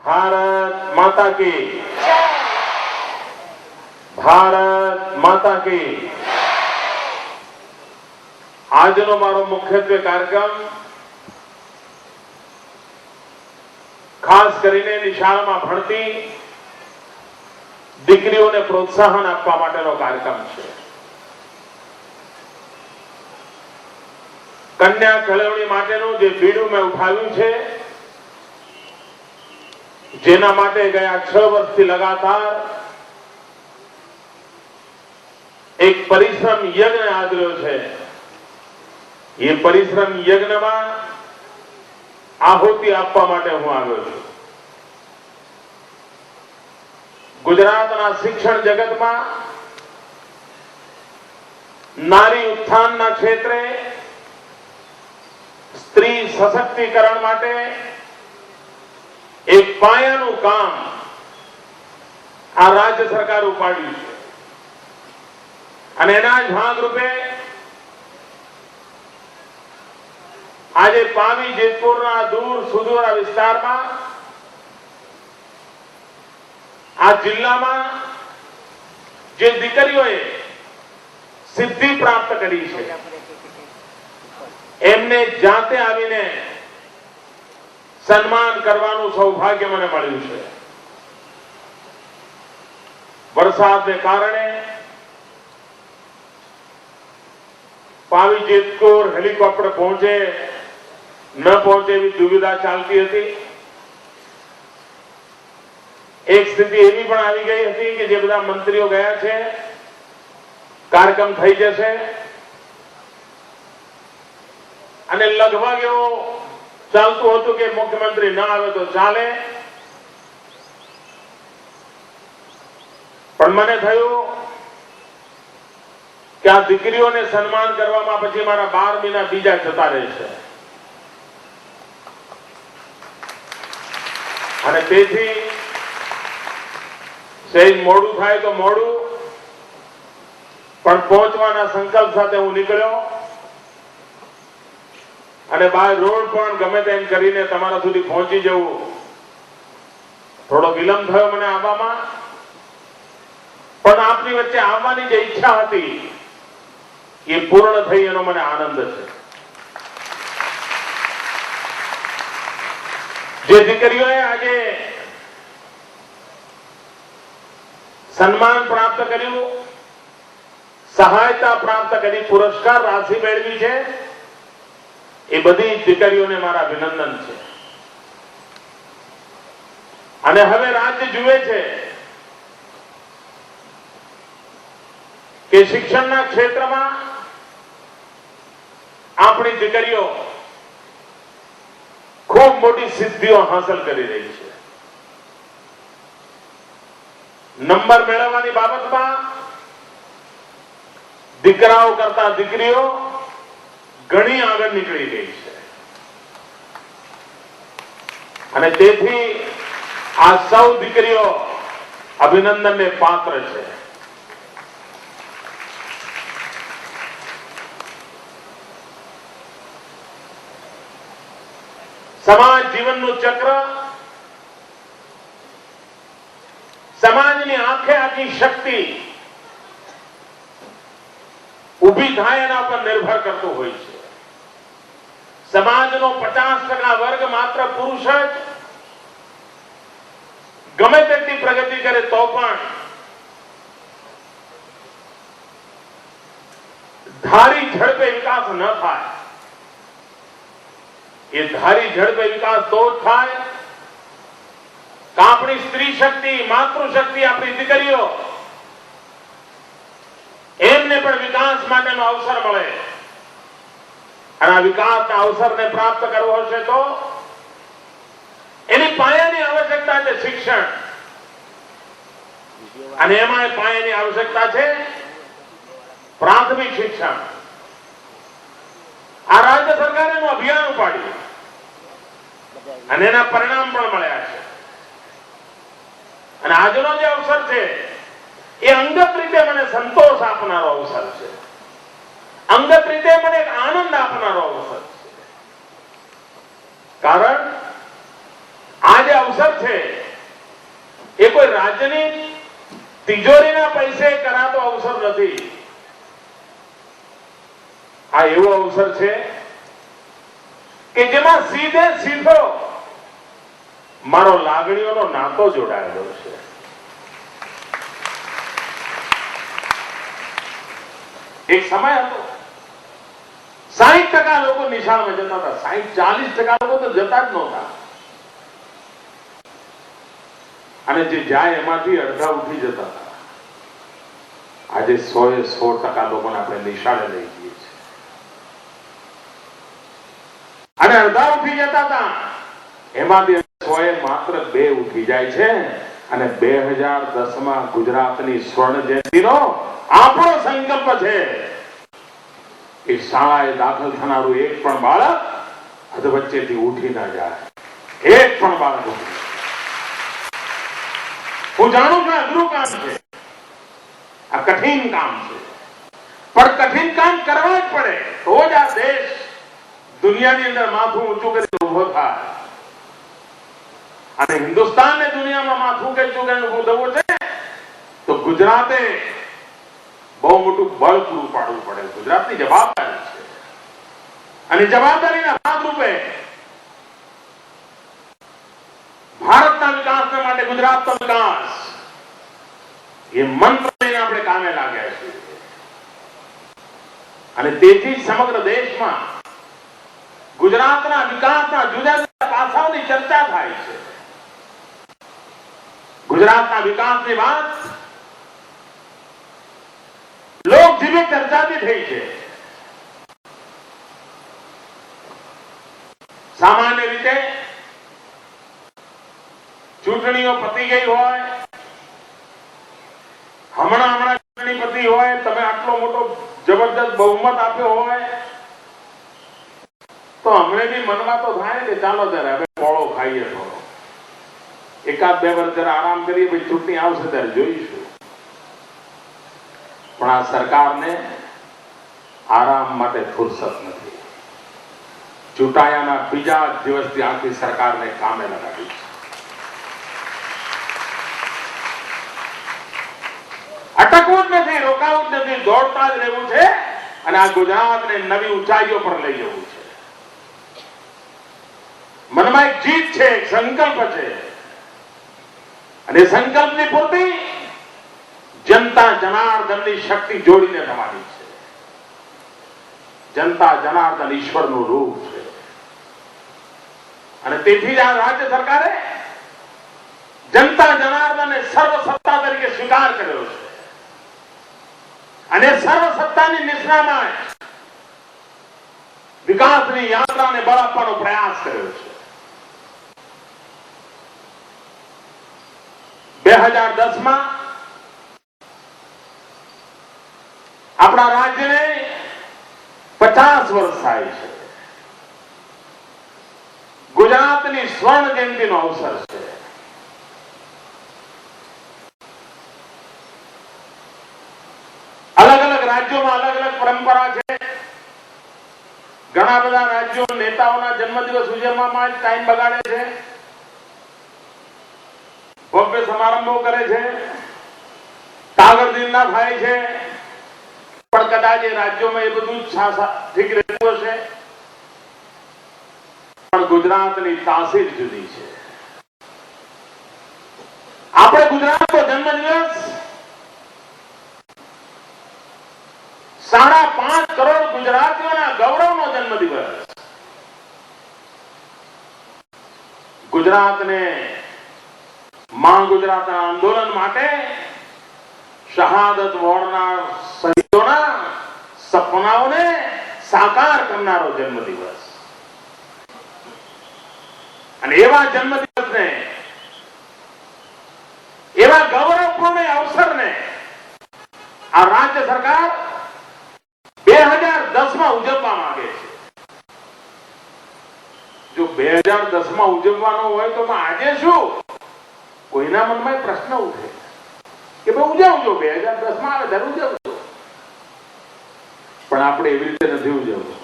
भारत माता की, भारत माता की। આજનો મારો મુખ્યત્વે કાર્યક્રમ ખાસ કરીને નિશાળમાં ભણતી દીકરીઓને પ્રોત્સાહન આપવા માટેનો કાર્યક્રમ છે। કન્યા કેળવણી માટેનું જે બીડું મેં ઉઠાવ્યું છે, જેના માટે ગયા 6 વર્ષથી લગાતાર એક પરિશ્રમ યજ્ઞ આદર્યો છે। ये परिश्रम यज्ञ में आहुति आपवा माटे हूँ आव्यो छुं। गुजरातना शिक्षण जगत में नारी उत्थान क्षेत्रे स्त्री सशक्तिकरण माटे एक पायानु काम आ राज्य सरकार उपाड्યું છે અને એના જ ભાગરૂપે આજે પાવી જેતપુરના દૂર સુદૂર વિસ્તારમાં આ જિલ્લામાં જે દીકરીઓએ સિદ્ધિ પ્રાપ્ત કરી છે, એમને જાતે આવીને સન્માન કરવાનું સૌભાગ્ય મને મળ્યું છે। વરસાદને કારણે પાવી જેતપુર હેલિકોપ્ટર પહોંચે न पहुंचे एवं दुविधा चालती थी। एक स्थिति एवी पण आवी गई थी कि जे बधा मंत्रीओ गया छे, कार्यक्रम थई जशे अने लगभग एवो चालतुं हतुं कि मुख्यमंत्री न आवे तो चाले, पण मने थयुं कि आ दीकरीओने सन्मान करवामां पछी मारा 12 महीना बीजा जता रहेशे અને તેથી સહેજ મોડું થાય તો મોડું, પણ પહોંચવાના સંકલ્પ સાથે હું નીકળ્યો અને બાય રોડ પણ ગમે તેમ કરીને તમારા સુધી પહોંચી જવું। થોડો વિલંબ થયો મને આવવામાં, પણ આપની વચ્ચે આવવાની જે ઈચ્છા હતી એ પૂર્ણ થઈ, એનો મને આનંદ છે। જે દીકરીઓએ આજે સન્માન પ્રાપ્ત કર્યું, સહાયતા પ્રાપ્ત કરી, પુરસ્કાર રાશિ મેળવી છે, એ બધી દીકરીઓને મારા અભિનંદન છે। અને હવે રાજ્ય જુએ છે કે શિક્ષણના ક્ષેત્રમાં આપણી દીકરીઓ खूब मोटी सिद्धियों हासिल करी रही है। नंबर मेळववानी बाबतमां दीकराओ करता दीकरीओ घणी आगळ निकળી गई છે અને તેથી આ સૌ દીકરીઓ અભિનંદનને પાત્ર છે। समाज जीवनનું ચક્ર સમાજની આંખે આખી શક્તિ ઊભી થાય એના પર નિર્ભર કરતું હોય છે। સમાજનો 50% વર્ગ માત્ર પુરુષ જ ગમે તેટલી પ્રગતિ કરે તો પણ ધારી ઝડપે વિકાસ ન થાય। ये धारी झड़पे विकास तो थाय कि अपनी स्त्री शक्ति, मातृशक्ति, अपनी दीकरीओ एमने पण विकास माटेनो अवसर मळे अने आ विकासना अवसरने प्राप्त करवो हशे तो एनी पायानी आवश्यकता छे शिक्षण, अने एमांय पायानी आवश्यकता छे प्राथमिक शिक्षण। आ राज्य सरकारे एनुं अभियान उपाड्युं અને એના પરિણામ પણ મળ્યા છે। અને આજનો જે અવસર છે એ અંગત રીતે મને સંતોષ આપનારો અવસર છે, અંગત રીતે મને એક આનંદ આપનારો અવસર છે। કારણ આ જે અવસર છે એ કોઈ રાજ્યની તિજોરીના પૈસે કરાતો અવસર નથી. આ એવો અવસર છે કે જેમાં સીધે સીધો મારો લાગણીઓનો નાતો જોડાયેલો છે. એક સમય હતો 60% લોકો નિશાળમાં જતા હતા. 40% લોકો તો જતા જ નહોતા. અને જે જાય એમાંથી અડધા ઉઠી જતા હતા. આજે 100% લોકોને આપણે નિશાળે લઈ જઈએ છીએ. અને અડધા ઉઠી જતા હતા એમાંથી 100 માત્ર 2 ઉઠી જાય છે. અને 2010માં ગુજરાતની સ્વર્ણ જયંતિનો આપણો સંકલ્પ છે કે શાળાએ દાખલ થનારું એક પણ બાળક અધવચ્ચેથી ઉઠી ના જાય. એક પણ બાળક ઉઠી. હું જાણું છું અઘરું કામ છે, આ કઠિન કામ છે, પણ કઠિન કામ કરવા જ પડે તો જ આ દેશ દુનિયાની અંદર માથું ઊંચું કરીને ઉભો થાય. અને હિન્દુસ્તાનને દુનિયામાં માથું ઊંચું કરીને ઉભું થવું છે તો ગુજરાતે બહુ મોટું બળ પૂરું પાડવું પડે. ગુજરાતની જવાબદારી છે. અને જવાબદારીના ભાગરૂપે ભારતના વિકાસને માટે ગુજરાતનો વિકાસ એ મંત્ર લઈને આપણે કામે લાગ્યા છીએ. અને તેથી સમગ્ર દેશમાં ગુજરાતના વિકાસના જુદા જુદા પાસાઓની ચર્ચા થાય છે. ગુજરાતના વિકાસની વાત લોકજીવી ચર્ચાથી થઈ છે. સામાન્ય રીતે ચૂંટણીઓ પતી ગઈ હોય, હમણાં ચૂંટણી પતી હોય, તમે આટલો મોટો જબરદસ્ત બહુમત આપ્યો હોય તો હમણે બી મનમાં તો થાય કે ચાલો ત્યારે હવે પોળો ખાઈએ, થોડો 1-2 વર્ષ જરા આરામ કરીએ, પછી ચૂંટણી આવશે ત્યારે જોઈશું. પણ આ સરકારને આરામ માટે ફુરસત નથી. ચૂંટાયાના બીજા દિવસથી આખી સરકારને કામે લગાડી છે. અટકવું જ નથી, રોકાવું જ નથી, દોડતા જ રહેવું છે. અને આ ગુજરાતને નવી ઊંચાઈઓ પર લઈ જવું છે. મનમાં એક જીત છે, એક સંકલ્પ છે. અને સંકલ્પની પૂર્તિ જનતા જનાર્દનની શક્તિ જોડીને થવાની છે. જનતા જનાર્દન ઈશ્વરનું રૂપ છે. અને તેથી જ આ રાજ્ય સરકારે જનતા જનાર્દનને સર્વસત્તા તરીકે સ્વીકાર કર્યો છે. અને સર્વસત્તાની નિષ્ણામાં વિકાસની યાત્રાને બળ આપવાનો પ્રયાસ કર્યો છે. 2010માં આપણા રાજ્યને 50 વર્ષ થાય છે. ગુજરાતની સ્વર્ણ જયંતિનો અવસર છે. અલગ અલગ રાજ્યોમાં અલગ અલગ પરંપરા છે. ઘણા બધા રાજ્યો નેતાઓના જન્મદિવસ ઉજવવામાં જ ટાઈમ બગાડે છે, ભવ્ય સમારંભો કરે છે, કાગળ દિનના થાય છે. પણ કદાચ એ રાજ્યોમાં એ બધું ઠીક રહેતું હશે, પણ ગુજરાતની તાસીર જુદી છે. આપણે ગુજરાતનો જન્મદિવસ 5.5 કરોડ ગુજરાતીઓના ગૌરવનો જન્મદિવસ. ગુજરાતને માં ગુજરાતના આંદોલન માટે શહાદત વોરનાર શહીદોના સપનાઓને સાકાર કરનારો જન્મદિવસ. અને એવા જન્મદિવસને, એવા ગૌરવપૂર્ણ અવસરને આ રાજ્ય સરકાર 2010માં ઉજવવા માંગે છે. જો 2010માં ઉજવવાનો હોય તો આજે શું? કોઈના મનમાં પ્રશ્ન ઉઠે કે ભાઈ ઉજવજો, 2010માં આવે ત્યારે ઉજવજો. પણ આપણે એવી રીતે નથી ઉજવવું.